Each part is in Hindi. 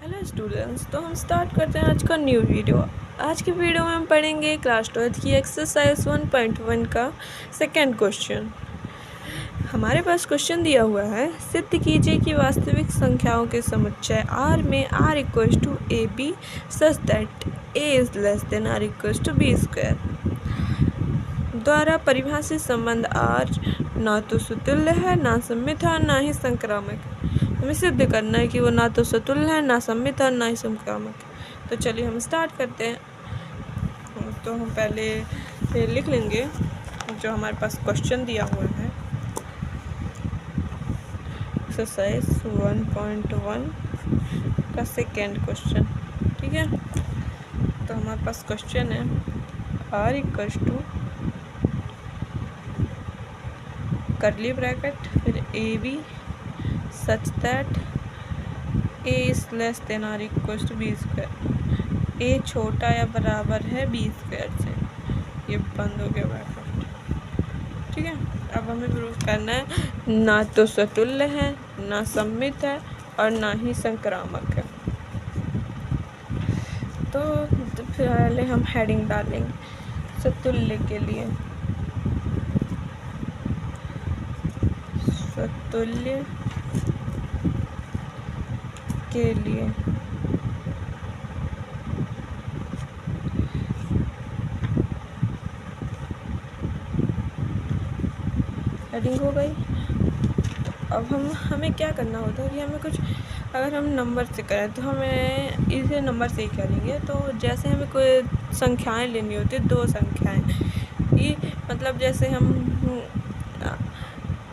हेलो स्टूडेंट्स, तो हम स्टार्ट करते हैं आज का न्यू वीडियो। आज की वीडियो में हम पढ़ेंगे क्लास 12 की एक्सरसाइज 1.1 का सेकंड क्वेश्चन। हमारे पास क्वेश्चन दिया हुआ है, सिद्ध कीजिए कि वास्तविक संख्याओं के समुच्चय R में R equals to A B such that A is less than R equals to B square द्वारा परिभाषित संबंध R ना तो सुतुल्य है, ना सममित है, ना ही संक्रामक। हमें सिद्ध करना है कि वो ना तो सतुल्य है, ना सममित है, ना ही संक्रामक है। तो चलिए हम स्टार्ट करते हैं। तो हम पहले लिख लेंगे जो हमारे पास क्वेश्चन दिया हुआ है, एक्सरसाइज 1.1 का सेकेंड क्वेश्चन। ठीक है, तो हमारे पास क्वेश्चन है R equals to curly bracket फिर A B such that A is less than R equals to B square. A छोटा या बराबर है बी स्क्वायर से। ये बंद हो गया ब्रैकेट। ठीक है, अब हमें प्रूव करना है ना तो सतुल्य है, ना सममित है और ना ही संक्रामक है। तो पहले हम हेडिंग डालेंगे सतुल्य के लिए। सतुल्य के लिए हेडिंग हो गई। तो अब हमें क्या करना होता है कि हमें कुछ, अगर हम नंबर से करें तो हमें इसे नंबर से ही करेंगे। तो जैसे हमें कोई संख्याएं लेनी होती है, दो संख्याएं, ये मतलब जैसे हम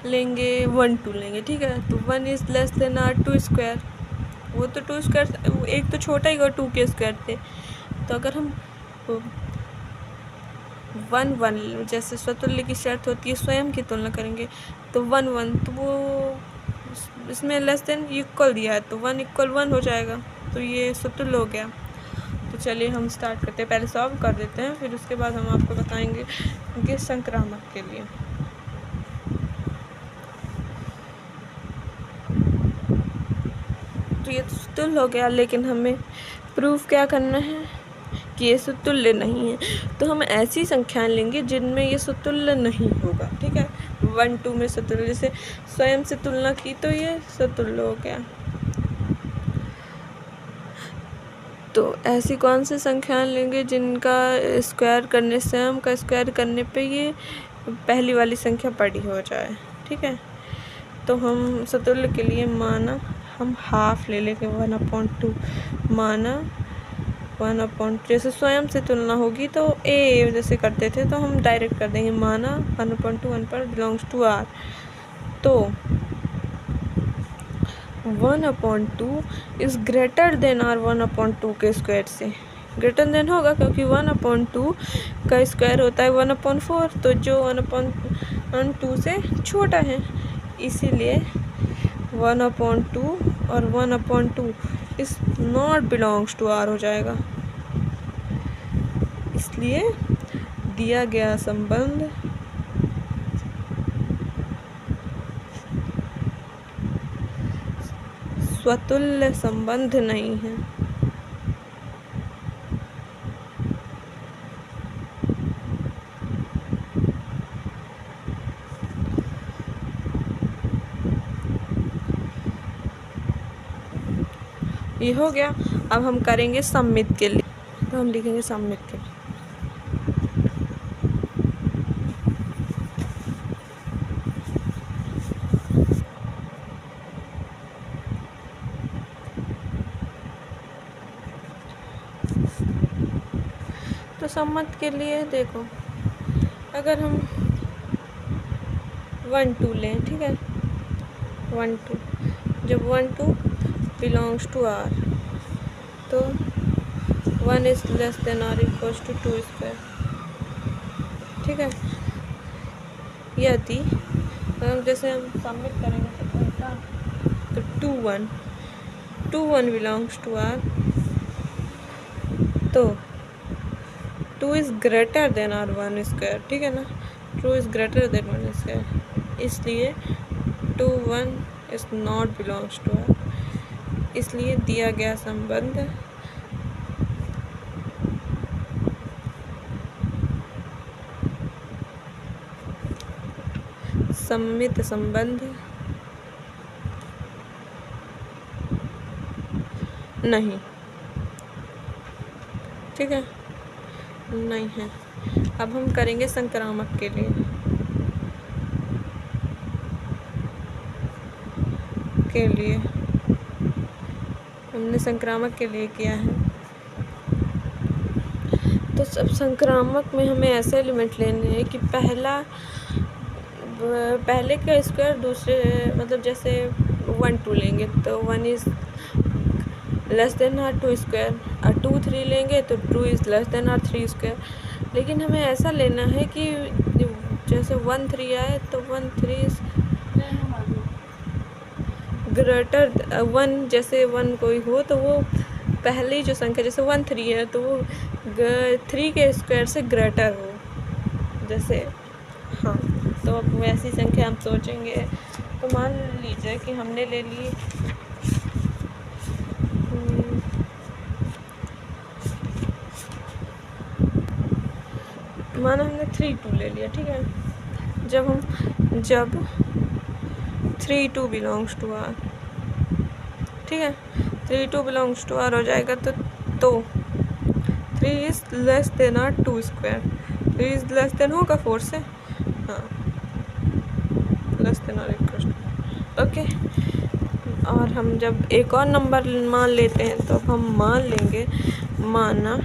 लेंगे 1 2 लेंगे। ठीक है, तो 1 is less than are 2 square. वो तो 2 स्क्वायर, एक तो छोटा ही और 2 के स्क्वायर थे। तो अगर हम 1 1 जैसे स्वतुल्य की शर्त होती है स्वयं की तुलना करेंगे, तो 1 1 तो वो इसमें लेस देन इक्वल दिया है तो 1 इक्वल 1 हो जाएगा, तो ये स्वतुल्य हो गया। तो चलिए हम स्टार्ट करते हैं, पहले सॉल्व कर देते हैं, फिर उसके बाद हम आपको बताएंगे कि संक्रामक के लिए। तो ये तुल्य हो गया, लेकिन हमें प्रूफ क्या करना है कि ये सुतुल्य नहीं है। तो हम ऐसी संख्याएं लेंगे जिनमें ये सुतुल्य नहीं होगा। ठीक है, 1 2 में सतुल्य से स्वयं से तुलना की तो ये सतुल्य हो गया। तो ऐसी कौन सी संख्याएं लेंगे जिनका स्क्वायर करने, स्वयं का स्क्वायर करने पे ये पहली वाली संख्या बड़ी हो जाए। ठीक है, तो हम सतुल्य के लिए माना हम हाफ ले लेंगे 1/2, माना 1/2। जैसे स्वयं से तुलना होगी तो ए जैसे करते थे तो हम डायरेक्ट कर देंगे, माना 1/2 1 पर बिलोंग्स टू आर। तो 1/2 इज़ ग्रेटर देन आर 1/2 के स्क्वायर से। ग्रेटर देन होगा क्योंकि 1/2 का स्क्वायर होता है 1/4, तो जो 1/2 से छोटा है, इसीलिए 1/2 और 1/2 इस नॉट बिलोंग्स टू आर हो जाएगा। इसलिए दिया गया संबंध स्वतुल्य संबंध नहीं है। ये हो गया। अब हम करेंगे सममित के लिए, तो हम लिखेंगे सममित के लिए। तो सम्मत के लिए देखो, अगर हम 1 2 लें, ठीक है, 1 2, जब 1 2 बिलोंग्स टू आर तो 1 is less than R equals to 2 square. ठीक है, यदि जैसे हम सबमिट करेंगे तो ऐसा, तो 2 1 बिलोंग्स टू आर, तो 2 is greater than R 1 square. ठीक है ना, 2 इज़ ग्रेटर देन 1 स्क्वायर, इसलिए 2 1 is not belongs to R. इसलिए दिया गया संबंध सममित संबंध नहीं, ठीक है, नहीं है। अब हम करेंगे संक्रामक के लिए। हमने संक्रामक के लिए किया है। तो सब संक्रामक में हमें ऐसे एलिमेंट लेने हैं कि पहले का स्क्वायर दूसरे, मतलब जैसे 1 2 लेंगे तो 1 is less than are 2 square, और 2 3 लेंगे तो 2 is less than r 3 square. लेकिन हमें ऐसा लेना है कि जैसे 1 3 आए तो 1 3 इज़ ग्रेटर 1, जैसे 1 कोई हो तो वो पहली जो संख्या जैसे 1 3 है तो वो 3 के स्क्वायर से ग्रेटर हो, जैसे, हाँ। तो अब वैसी संख्या हम सोचेंगे। तो मान लीजिए कि हमने ले ली माना हमने 3 2 ले लिया, ठीक है। जब 3 2 बिलोंग्स टू आर, ठीक है, 3 2 बिलोंग्स टू आर हो जाएगा तो 3 is less than are 2 square. 3 is less than होगा 4 से, हाँ, less than R equal to, okay. और हम जब एक और नंबर मान लेते हैं तो अब हम मान लेंगे, माना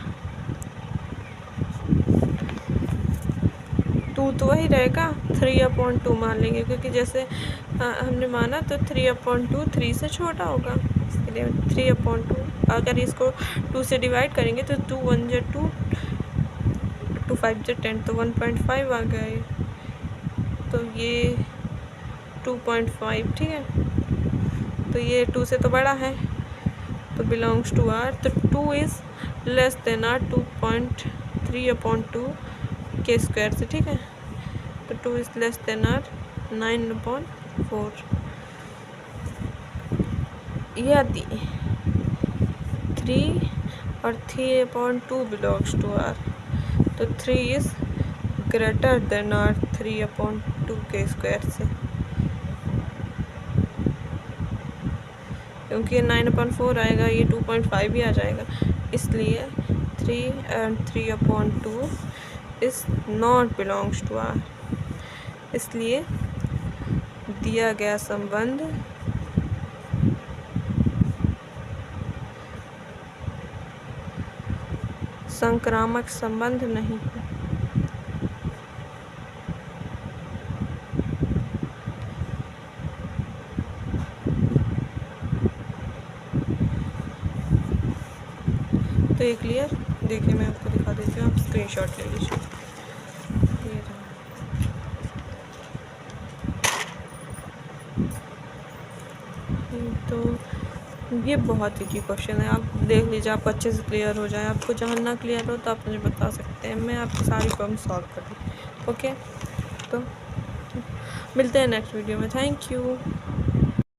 2 तो वही रहेगा, 3/2 मान लेंगे, क्योंकि जैसे हमने माना तो 3/2 3 से छोटा होगा, इसलिए 3/2। अगर इसको 2 से डिवाइड करेंगे तो 2 1 जा 2, 2 5 जा 10, तो 1.5 आ गए, तो ये 2.5, ठीक है। तो ये 2 से तो बड़ा है, तो बिलोंग्स टू आर, तो 2 इज़ लेस देन आर 2.3/2 के स्क्वायर से, ठीक है। तो 2 इज़ लेस देन आर 9/4। यदि 3 और 3/2 बिलोंग्स टू आर, तो 3 इज़ ग्रेटर देन आर 3/2 के स्क्वायर से, क्योंकि ये 9/4 आएगा, ये 2.5 भी आ जाएगा, इसलिए 3 and 3/2 is not belongs to R. इसलिए दिया गया संबंध संक्रामक संबंध नहीं है। तो ये क्लियर, देखिए मैं आपको दिखा देती हूँ, आप स्क्रीनशॉट ले लीजिए। तो ये बहुत ही क्वेश्चन है, आप देख लीजिए, आपको अच्छे से क्लियर हो जाए। आपको जहाँ ना क्लियर हो तो आप मुझे बता सकते हैं, मैं आपकी सारी प्रॉब्लम सॉल्व कर दूँ, ओके। तो मिलते हैं नेक्स्ट वीडियो में, थैंक यू।